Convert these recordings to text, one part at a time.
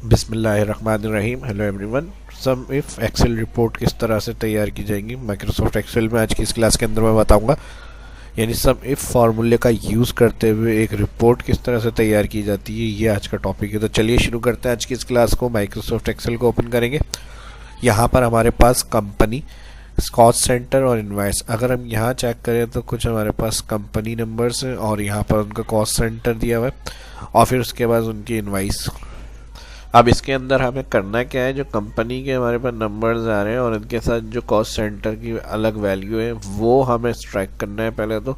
बिस्मिल्लाहिर्रहमानिर्रहीम। Hello everyone. Sum if Excel report किस तरह से तैयार की जाएंगी माइक्रोसॉफ्ट एक्सेल में आज की इस क्लास के अंदर मैं बताऊंगा। यानी सम इफ फार्मूले का यूज़ करते हुए एक रिपोर्ट किस तरह से तैयार की जाती है, ये आज का टॉपिक है। तो चलिए शुरू करते हैं आज की इस क्लास को। माइक्रोसॉफ्ट एक्सेल को ओपन करेंगे। यहाँ पर हमारे पास कंपनी, कॉस्ट सेंटर और इनवाइस। अगर हम यहाँ चेक करें तो कुछ हमारे पास कंपनी नंबर्स हैं और यहाँ पर उनका कॉस्ट सेंटर दिया हुआ है और फिर उसके बाद उनकी इनवाइस। अब इसके अंदर हमें करना क्या है, जो कंपनी के हमारे पास नंबर्स आ रहे हैं और इनके साथ जो कॉस्ट सेंटर की अलग वैल्यू है वो हमें स्ट्राइक करना है। पहले तो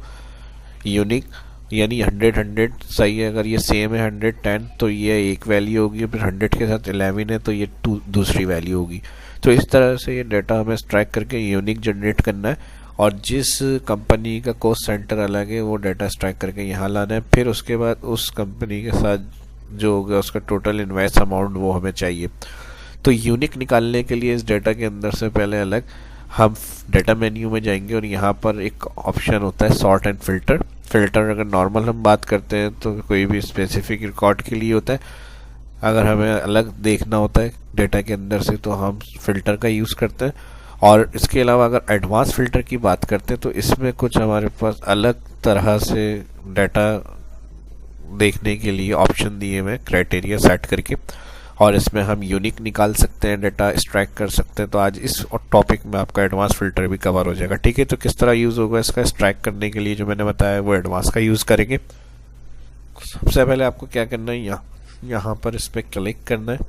यूनिक, यानी 100 सही है। अगर ये सेम है 110 तो ये एक वैल्यू होगी, फिर 100 के साथ 11 है तो ये दूसरी वैल्यू होगी। तो इस तरह से ये डाटा हमें स्ट्राइक करके यूनिक जनरेट करना है और जिस कंपनी का कॉस्ट सेंटर अलग है वो डाटा स्ट्राइक करके यहाँ लाना है। फिर उसके बाद उस कंपनी के साथ जो होगा उसका टोटल इन्वेस्ट अमाउंट वो हमें चाहिए। तो यूनिक निकालने के लिए इस डाटा के अंदर से पहले अलग हम डाटा मेन्यू में जाएंगे और यहाँ पर एक ऑप्शन होता है सॉर्ट एंड फिल्टर। अगर नॉर्मल हम बात करते हैं तो कोई भी स्पेसिफिक रिकॉर्ड के लिए होता है। अगर हमें अलग देखना होता है डाटा के अंदर से तो हम फिल्टर का यूज़ करते हैं। और इसके अलावा अगर एडवांस फिल्टर की बात करते हैं तो इसमें कुछ हमारे पास अलग तरह से डाटा देखने के लिए ऑप्शन दिए हुए क्राइटेरिया सेट करके, और इसमें हम यूनिक निकाल सकते हैं, डाटा एक्सट्रैक्ट कर सकते हैं। तो आज इस टॉपिक में आपका एडवांस फिल्टर भी कवर हो जाएगा। ठीक है, तो किस तरह यूज़ होगा इसका एक्सट्रैक्ट करने के लिए जो मैंने बताया वो एडवांस का यूज़ करेंगे। सबसे पहले आपको क्या करना है, यहाँ पर इस पर क्लिक करना है।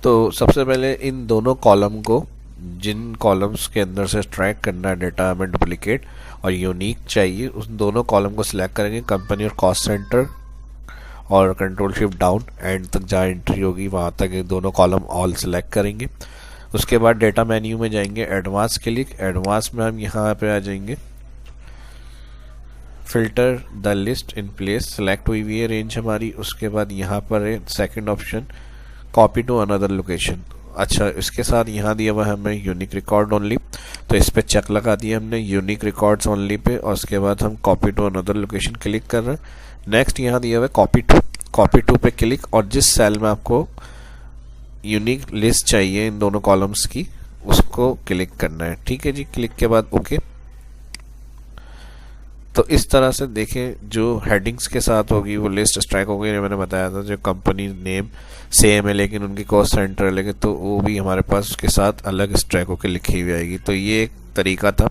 तो सबसे पहले इन दोनों कॉलम को, जिन कॉलम्स के अंदर से ट्रैक करना है डाटा हमें डुप्लीकेट और यूनिक चाहिए, उस दोनों कॉलम को सिलेक्ट करेंगे, कंपनी और कॉस्ट सेंटर, और कंट्रोल शिफ्ट डाउन एंड तक जहाँ एंट्री होगी वहाँ तक ये दोनों कॉलम ऑल सिलेक्ट करेंगे। उसके बाद डाटा मेन्यू में जाएंगे, एडवांस क्लिक। एडवांस में हम यहाँ पे आ जाएंगे, filter the list in place, select हुई हुई है रेंज हमारी। उसके बाद यहाँ पर है second option, copy to another location. अच्छा, इसके साथ यहाँ दिया हुआ है हमें यूनिक रिकॉर्ड ओनली, तो इस पे चेक लगा दिया हमने यूनिक रिकॉर्ड्स ओनली पे। और उसके बाद हम copy to another location click कर रहे हैं। नेक्स्ट यहाँ दिया हुआ है कॉपी टू पे क्लिक, और जिस सेल में आपको यूनिक लिस्ट चाहिए इन दोनों कॉलम्स की उसको क्लिक करना है। ठीक है जी, क्लिक के बाद ओके। तो इस तरह से देखें, जो हेडिंग्स के साथ होगी वो लिस्ट स्ट्राइक होगी। मैंने बताया था जो कंपनी नेम सेम है लेकिन उनकी कॉस्ट सेंटर अलग है तो वो भी हमारे पास उसके साथ अलग स्ट्राइक होकर लिखी हुई आएगी। तो ये एक तरीका था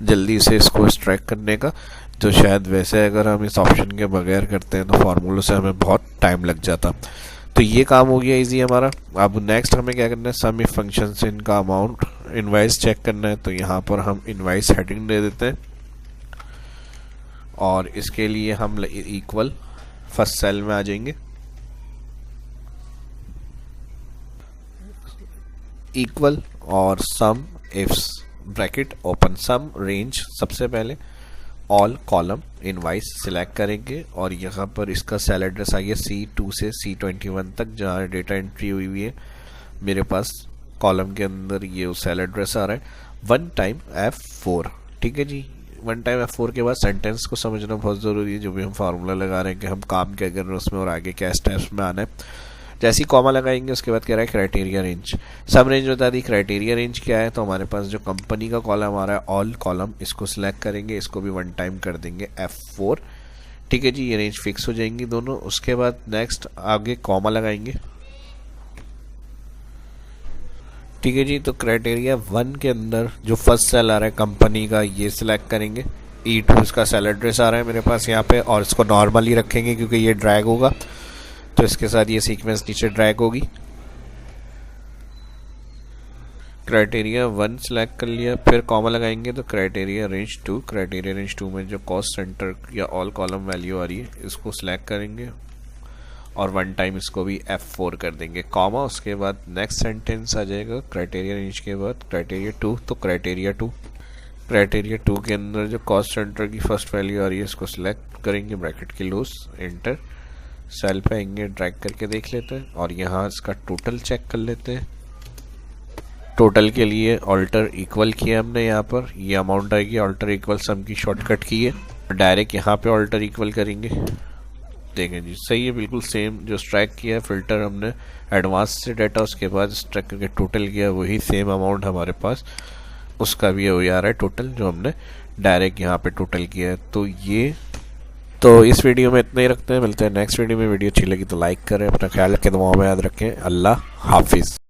जल्दी से इसको स्ट्राइक करने का, जो शायद वैसे अगर हम इस ऑप्शन के बगैर करते हैं तो फार्मूलों से हमें बहुत टाइम लग जाता। तो ये काम हो गया इजी हमारा। अब नेक्स्ट हमें क्या करना है, सम इफ फंक्शन से इनका अमाउंट इनवाइस चेक करना है। तो यहाँ पर हम इनवाइस हेडिंग दे देते हैं और इसके लिए हम इक्वल फर्स्ट सेल में आ जाएंगे, इक्वल और sum ifs bracket open sum range. सबसे पहले ऑल कॉलम इनवाइस सिलेक्ट करेंगे और यहाँ पर इसका सेल एड्रेस आइए C2 से C21 तक जहाँ डेटा एंट्री हुई हुई है। मेरे पास कॉलम के अंदर ये सेल एड्रेस आ रहा है। One time F4। ठीक है जी, वन टाइम F4 के बाद सेंटेंस को समझना बहुत ज़रूरी है। जो भी हम फार्मूला लगा रहे हैं कि हम काम क्या कर रहे हैं उसमें और आगे क्या स्टेप्स में आना है। जैसे ही कॉमा लगाएंगे उसके बाद कह रहा है क्राइटेरिया रेंज। सब रेंज बता दी, क्राइटेरिया रेंज क्या है। तो हमारे पास जो कंपनी का कॉलम आ रहा है ऑल कॉलम, इसको सिलेक्ट करेंगे, इसको भी वन टाइम कर देंगे F4। ठीक है जी, ये रेंज फिक्स हो जाएंगी दोनों। उसके बाद नेक्स्ट आगे कॉमा लगाएंगे। ठीक है जी, तो क्राइटेरिया 1 के अंदर जो फर्स्ट सेल आ रहा है कंपनी का ये सिलेक्ट करेंगे। E2 इसका सेल एड्रेस आ रहा है मेरे पास यहाँ पे, और इसको नॉर्मल ही रखेंगे क्योंकि ये ड्रैग होगा तो इसके साथ ये सीक्वेंस नीचे ड्रैग होगी। क्राइटेरिया 1 सिलेक्ट कर लिया, फिर कॉमा लगाएंगे तो क्राइटेरिया रेंज 2। क्राइटेरिया रेंज 2 में जो कॉस्ट सेंटर या ऑल कॉलम वैल्यू आ रही है इसको सिलेक्ट करेंगे और वन टाइम इसको भी F4 कर देंगे, कॉमा। उसके बाद नेक्स्ट सेंटेंस आ जाएगा क्राइटेरिया रेंज के बाद क्राइटेरिया 2। तो क्राइटेरिया 2 के अंदर जो कॉस्ट सेंटर की फर्स्ट वैल्यू आ रही है इसको सिलेक्ट करेंगे, ब्रैकेट के लूज, एंटर। सेल पे आएंगे, ड्रैग करके देख लेते हैं और यहाँ इसका टोटल चेक कर लेते हैं। टोटल के लिए ऑल्टर इक्वल किया हमने, यहाँ पर ये अमाउंट आएगी, ऑल्टर इक्वल सम की शॉर्टकट की है। डायरेक्ट यहाँ पे ऑल्टर इक्वल करेंगे देखें जी सही है, बिल्कुल सेम जो स्ट्राइक किया है फिल्टर हमने एडवांस से डाटा, उसके बाद स्ट्राइक करके टोटल किया, वही सेम अमाउंट हमारे पास उसका भी वही आ रहा है टोटल जो हमने डायरेक्ट यहाँ पे टोटल किया है। तो इस वीडियो में इतना ही रखते हैं, मिलते हैं नेक्स्ट वीडियो में। वीडियो अच्छी लगी तो लाइक करें, अपना ख्याल रखें, दुआओं में याद रखें। अल्लाह हाफिज़।